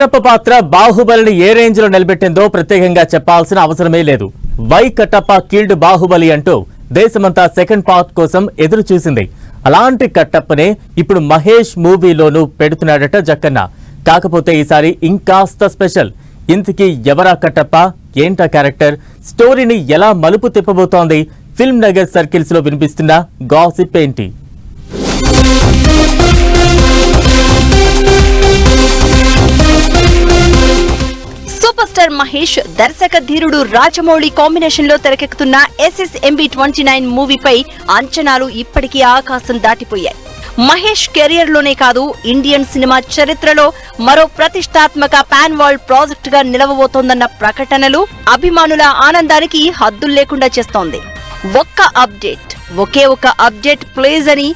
కట్టప్ప పాత్ర బాహుబలిని ఏ రేంజ్ లో నిలబెట్టిందో ప్రత్యేకంగా చెప్పాల్సిన అవసరమే లేదు. వై కట్టప్ప కిల్డ్ బాహుబలి అంటూ దేశమంతా సెకండ్ పార్ట్ కోసం ఎదురు చూసింది. అలాంటి కట్టప్పనే ఇప్పుడు మహేష్ మూవీలోనూ పెడుతున్నాడట జక్కన్న. కాకపోతే ఈసారి ఇంకాస్త స్పెషల్. ఇంతకీ ఎవరా కట్టప్ప, ఏంటా క్యారెక్టర్, స్టోరీని ఎలా మలుపు తిప్పబోతోంది, ఫిల్మ్ నగర్ సర్కిల్స్ లో వినిపిస్తున్న గాసిప్ ఏంటి? సూపర్ స్టార్ మహేష్, దర్శక ధీరుడు రాజమౌళి కాంబినేషన్ లో తెరకెక్కుతున్న SSMB29 మూవీపై అంచనాలు ఇప్పటికీ ఆకాశం దాటిపోయాయి. మహేష్ కెరియర్ లోనే కాదు, ఇండియన్ సినిమా చరిత్రలో మరో ప్రతిష్టాత్మక పాన్ వరల్డ్ ప్రాజెక్ట్ గా నిలవబోతోందన్న ప్రకటనలు అభిమానుల ఆనందానికి హద్దులు లేకుండా చేస్తోంది. ఒకే ఒక అప్డేట్ ప్లేజ్ అని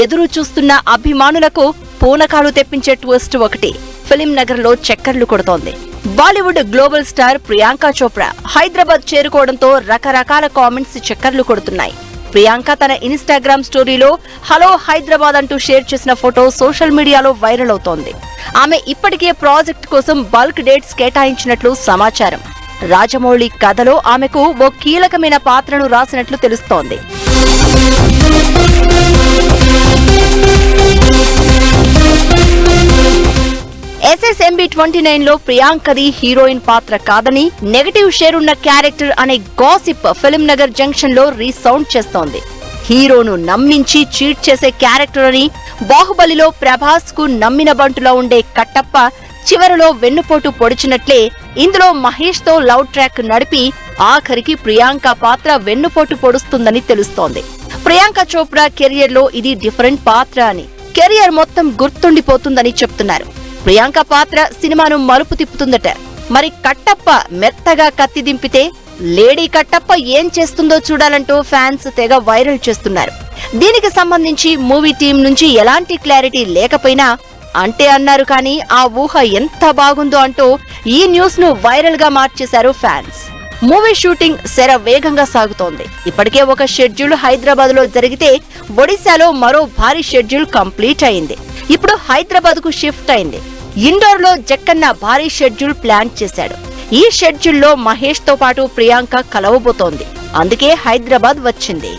ఎదురు చూస్తున్న అభిమానులకు పూనకాలు తెప్పించే ట్విస్ట్ ఒకటి ఫిల్మ్ నగర్ లో చక్కర్లు కొడుతోంది. బాలీవుడ్ గ్లోబల్ స్టార్ ప్రియాంక చోప్రా హైదరాబాద్ చేరుకోవడంతో రకరకాల కామెంట్స్ చక్కర్లు కొడుతున్నాయి. ప్రియాంక తన ఇన్స్టాగ్రామ్ స్టోరీలో హలో హైదరాబాద్ అంటూ షేర్ చేసిన ఫోటో సోషల్ మీడియాలో వైరల్ అవుతోంది. ఆమె ఇప్పటికే ప్రాజెక్ట్ కోసం బల్క్ డేట్స్ కేటాయించినట్లు సమాచారం. రాజమౌళి కథలో ఆమెకు ఓ కీలకమైన పాత్రను రాసినట్లు తెలుస్తోంది. SSMB29 లో ప్రియాంకది హీరోయిన్ పాత్ర కాదని, నెగటివ్ షేర్ ఉన్న క్యారెక్టర్ అనే గాసిప్ ఫిల్మ్ నగర్ జంక్షన్ లో రీసౌండ్ చేస్తోంది. హీరోను నమ్మించి చీట్ చేసే క్యారెక్టర్ అని, బాహుబలిలో ప్రభాస్ కు నమ్మిన బంటులా ఉండే కట్టప్ప చివరిలో వెన్నుపోటు పొడిచినట్లే ఇందులో మహేష్ తో లవ్ ట్రాక్ నడిపి ఆఖరికి ప్రియాంక పాత్ర వెన్నుపోటు పొడుస్తుందని తెలుస్తోంది. ప్రియాంక చోప్రా కెరియర్ లో ఇది డిఫరెంట్ పాత్ర అని, కెరియర్ మొత్తం గుర్తుండిపోతుందని చెప్తున్నారు. ప్రియాంక పాత్ర సినిమాను మలుపు తిప్పుతుందట. మరి కట్టప్ప మెత్తగా కత్తి దింపితే లేడీ కట్టప్ప ఏం చేస్తుందో చూడాలంటూ ఫ్యాన్స్ తెగ వైరల్ చేస్తున్నారు. దీనికి సంబంధించి మూవీ టీం నుంచి ఎలాంటి క్లారిటీ లేకపోయినా అంటే అన్నారు కానీ ఆ ఊహ ఎంత బాగుందో అంటూ ఈ న్యూస్ ను వైరల్ గా మార్చేశారు ఫ్యాన్స్. మూవీ షూటింగ్ శర వేగంగా సాగుతోంది. ఇప్పటికే ఒక షెడ్యూల్ హైదరాబాద్ లో జరిగితే ఒడిశాలో మరో భారీ షెడ్యూల్ కంప్లీట్ అయింది. ఇప్పుడు హైదరాబాద్ కు షిఫ్ట్ అయింది. ఇండోర్ లో జక్కన్న భారీ షెడ్యూల్ ప్లాన్ చేశాడు. ఈ షెడ్యూల్లో మహేష్ తో పాటు ప్రియాంక కలవబోతోంది. అందుకే హైదరాబాద్ వచ్చింది.